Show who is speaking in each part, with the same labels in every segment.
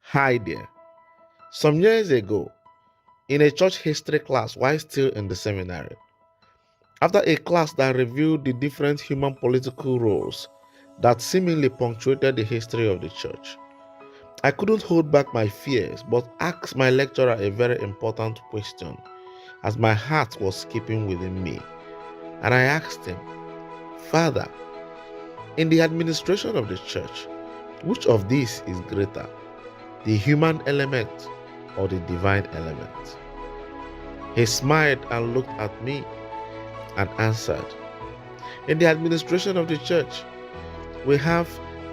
Speaker 1: Hi there. Some years ago, in a church history class while still in the seminary, after a class that reviewed the different human political roles that seemingly punctuated the history of the church, I couldn't hold back my fears but asked my lecturer a very important question as my heart was skipping within me. And I asked him, Father, in the administration of the church, which of these is greater, the human element or the divine element? He smiled and looked at me and answered, in the administration of the church, we have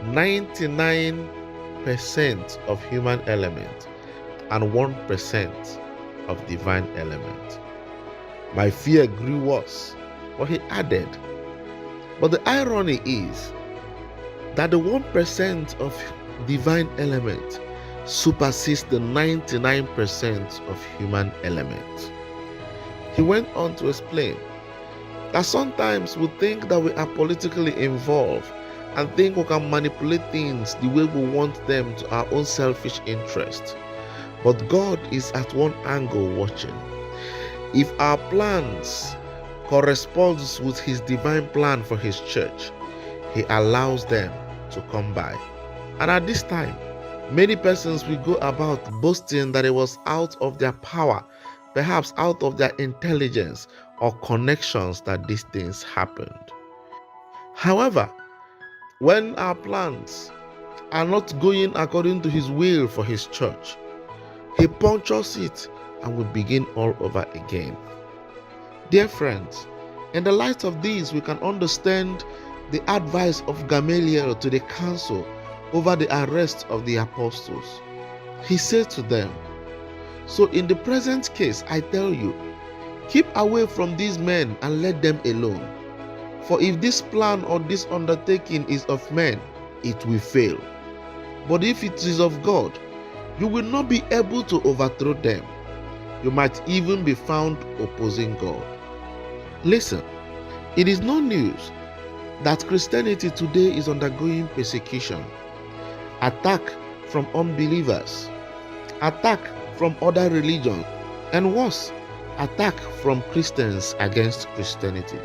Speaker 1: 99% of human element and 1% of divine element. My fear grew worse, but he added, but the irony is that the 1% of divine element supersedes the 99% of human element. He went on to explain that sometimes we think that we are politically involved and think we can manipulate things the way we want them to our own selfish interest. But God is at one angle watching. If our plans corresponds with his divine plan for his church, he allows them to come by. And at this time, many persons will go about boasting that it was out of their power, perhaps out of their intelligence or connections that these things happened. However, when our plans are not going according to his will for his church, he punctures it and we begin all over again. Dear friends, in the light of this, we can understand the advice of Gamaliel to the council over the arrest of the apostles. He said to them, so in the present case, I tell you, keep away from these men and let them alone. For if this plan or this undertaking is of men, it will fail. But if it is of God, you will not be able to overthrow them. You might even be found opposing God. Listen, it is no news that Christianity today is undergoing persecution, attack from unbelievers, attack from other religions, and worse, attack from Christians against Christianity.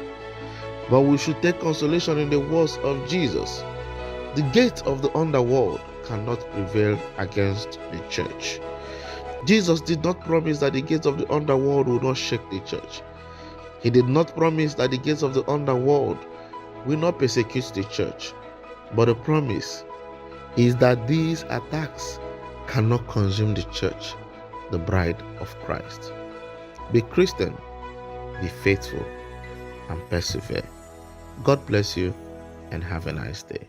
Speaker 1: But we should take consolation in the words of Jesus. The gate of the underworld cannot prevail against the church. Jesus did not promise that the gates of the underworld will not shake the church. He did not promise that the gates of the underworld will not persecute the church. But the promise is that these attacks cannot consume the church, the bride of Christ. Be Christian, be faithful, and persevere. God bless you and have a nice day.